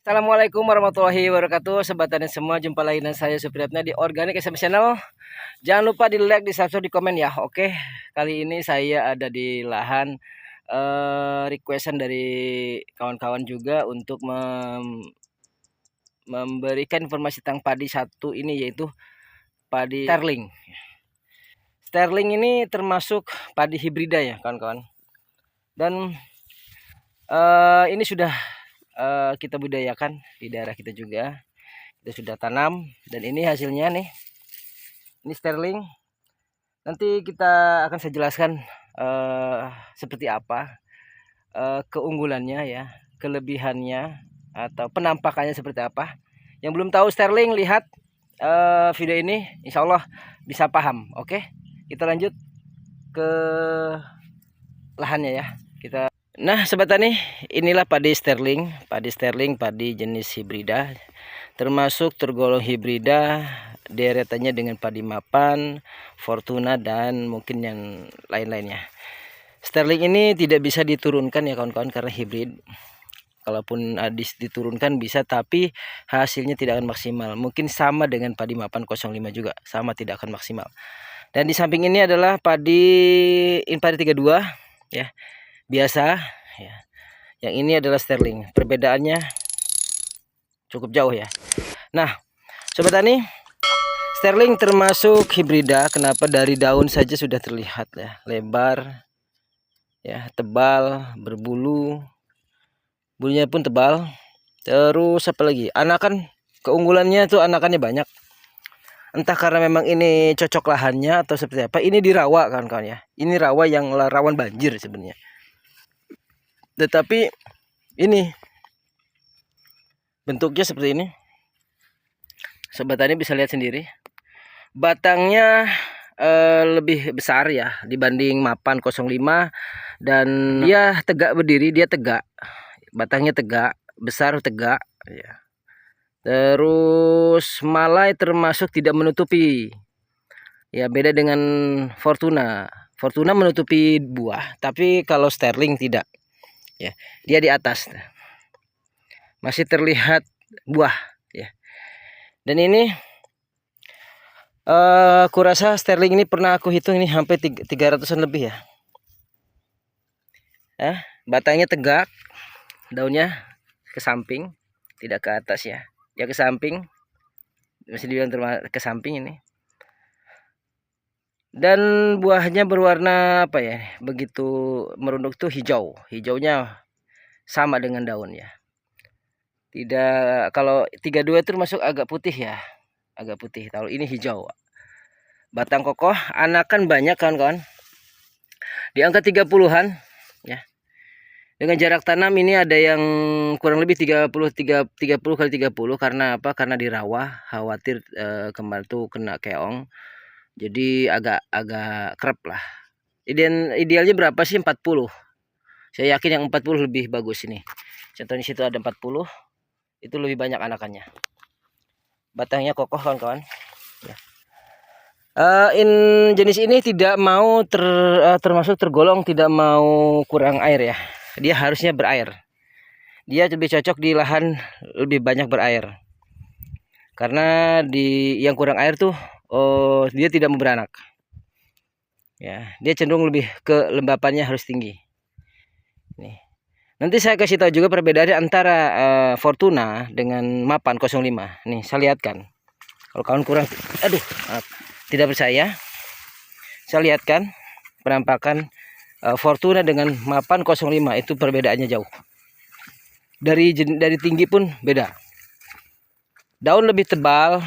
Assalamualaikum warahmatullahi wabarakatuh. Sobat tani semua, jumpa lagi dengan saya Supriyatna di Organic SM Channel. Jangan lupa di like, di subscribe, di komen ya. Oke, kali ini saya ada di lahan requestan dari kawan-kawan juga untuk memberikan informasi tentang padi satu ini, yaitu padi Sterling. Sterling ini termasuk padi hibrida ya kawan-kawan. Dan ini sudah kita budidayakan di daerah kita juga. Kita sudah tanam dan ini hasilnya nih. Ini Sterling. Nanti kita akan saya jelaskan seperti apa keunggulannya ya, kelebihannya atau penampakannya seperti apa. Yang belum tahu Sterling, lihat video ini, insya Allah bisa paham. Oke, kita lanjut ke lahannya ya. Nah sobat tani, inilah padi Sterling, padi jenis hibrida, termasuk tergolong hibrida, deretannya dengan padi mapan, Fortuna, dan mungkin yang lain-lainnya. Sterling ini tidak bisa diturunkan ya kawan-kawan karena hibrid. Kalaupun diturunkan bisa, tapi hasilnya tidak akan maksimal. Mungkin sama dengan padi mapan 05 juga, sama, tidak akan maksimal. Dan di samping ini adalah padi Impari 32 ya, biasa ya. Yang ini adalah Sterling. Perbedaannya cukup jauh ya. Nah, sobat tani, Sterling termasuk hibrida. Kenapa? Dari daun saja sudah terlihat ya, lebar ya, tebal, berbulu. Bulunya pun tebal. Terus apa lagi? Anakan, keunggulannya tuh anakannya banyak. Entah karena memang ini cocok lahannya atau seperti apa. Ini di rawa kawan-kawan ya. Ini rawa yang rawan banjir sebenarnya. Tetapi ini bentuknya seperti ini. Sobat tani bisa lihat sendiri. Batangnya lebih besar ya dibanding mapan 05, dan dia tegak berdiri, dia tegak. Batangnya tegak, besar, tegak ya. Terus malai termasuk tidak menutupi. Ya, beda dengan Fortuna. Fortuna menutupi buah, tapi kalau Sterling tidak. Ya, dia di atas. Masih terlihat buah ya. Dan ini kurasa Sterling ini pernah aku hitung ini hampir 300-an lebih ya. Batangnya tegak, daunnya ke samping, tidak ke atas ya. Ya ke samping, masih dibilang ke samping ini. Dan buahnya berwarna apa ya, begitu merunduk tuh hijau. Hijaunya sama dengan daun ya. Tidak, kalau 32 itu masuk agak putih ya, agak putih. Kalau ini hijau. Batang kokoh, anakan banyak kawan-kawan, di angka 30-an ya. Dengan jarak tanam ini ada yang kurang lebih 30 kali 30. Karena apa? Karena di rawa, khawatir kemarin tuh kena keong. Jadi agak kerap lah. Idealnya berapa sih? 40. Saya yakin yang 40 lebih bagus ini. Contohnya situ ada 40. Itu lebih banyak anakannya. Batangnya kokoh kawan-kawan ya. Jenis ini tidak mau termasuk tergolong tidak mau kurang air ya. Dia harusnya berair. Dia lebih cocok di lahan lebih banyak berair. Karena di yang kurang air tuh dia tidak mau beranak. Ya, dia cenderung lebih ke lembapannya harus tinggi. Nih. Nanti saya kasih tahu juga perbedaannya antara Fortuna dengan mapan 05. Nih, saya lihatkan. Kalau kawan kurang, tidak percaya, saya lihatkan penampakan Fortuna dengan mapan 05 itu perbedaannya jauh. Dari tinggi pun beda. Daun lebih tebal,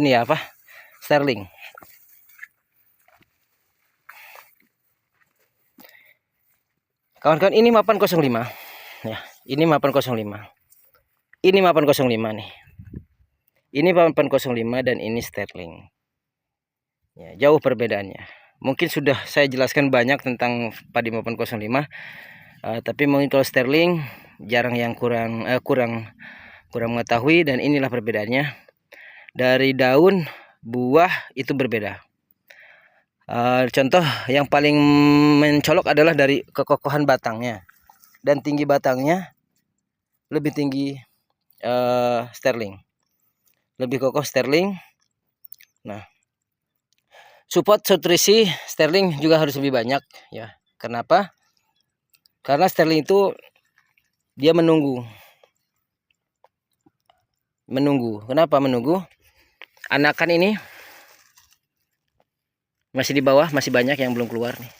ini apa? Sterling. Kawan-kawan, ini mapan 05 ya. Ini mapan 05. Ini mapan 05 nih. Ini mapan 05 dan ini Sterling. Ya, jauh perbedaannya. Mungkin sudah saya jelaskan banyak tentang padi mapan 05. Tapi mungkin kalau Sterling jarang yang kurang mengetahui, dan inilah perbedaannya. Dari daun, buah itu berbeda. Contoh yang paling mencolok adalah dari kekokohan batangnya, dan tinggi batangnya lebih tinggi Sterling. Lebih kokoh Sterling. Nah, support nutrisi Sterling juga harus lebih banyak ya. Kenapa? Karena Sterling itu dia menunggu. Kenapa menunggu? Anakan ini masih di bawah, masih banyak yang belum keluar nih.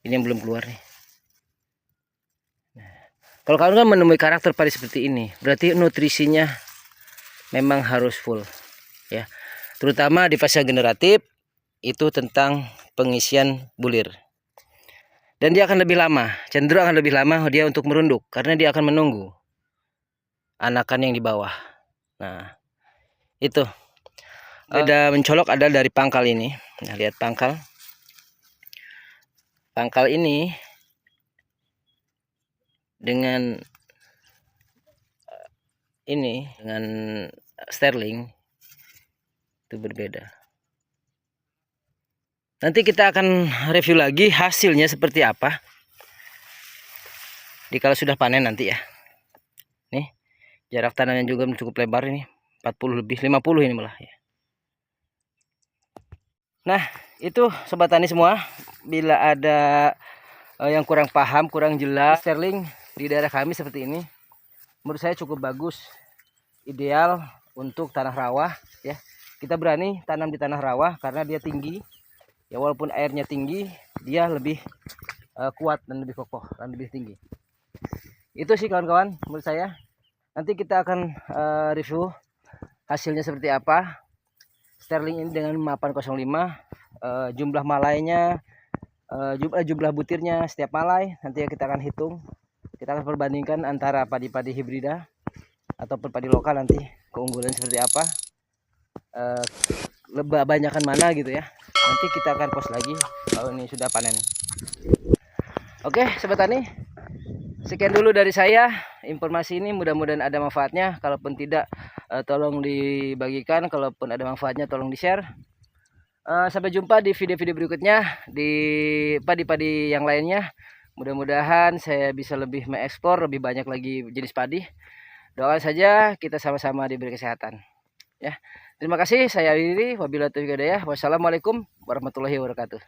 Ini yang belum keluar nih. Nah, kalau kalian kan menemui karakter padi seperti ini, berarti nutrisinya memang harus full ya. Terutama di fase generatif itu tentang pengisian bulir. Dan dia akan lebih lama, cenderung akan lebih lama dia untuk merunduk karena dia akan menunggu anakan yang di bawah. Nah, itu beda mencolok ada dari pangkal ini. Nah, lihat pangkal. Pangkal ini dengan ini dengan Sterling itu berbeda. Nanti kita akan review lagi hasilnya seperti apa kalau sudah panen nanti ya. Nih, jarak tanamnya juga cukup lebar ini, 40 lebih 50 ini malah ya. Nah, itu sobat tani semua, bila ada yang kurang paham, kurang jelas Sterling di daerah kami seperti ini, menurut saya cukup bagus, ideal untuk tanah rawa ya. Kita berani tanam di tanah rawa karena dia tinggi ya, walaupun airnya tinggi dia lebih kuat dan lebih kokoh dan lebih tinggi. Itu sih kawan-kawan menurut saya. Nanti kita akan review hasilnya seperti apa Sterling ini dengan 805, jumlah malainya, jumlah butirnya setiap malai nanti kita akan hitung. Kita akan perbandingkan antara padi-padi hibrida ataupun padi lokal, nanti keunggulan seperti apa, lebih banyakan mana gitu ya. Nanti kita akan post lagi kalau ini sudah panen. Oke sobat tani, sekian dulu dari saya informasi ini, mudah-mudahan ada manfaatnya. Kalaupun tidak, tolong dibagikan. Kalaupun ada manfaatnya tolong di-share. Sampai jumpa di video-video berikutnya di padi-padi yang lainnya. Mudah-mudahan saya bisa lebih mengekspor lebih banyak lagi jenis padi. Doakan saja kita sama-sama diberi kesehatan ya. Terima kasih, saya Riri. Wabillahi taufiq wal hidayah. Wassalamualaikum warahmatullahi wabarakatuh.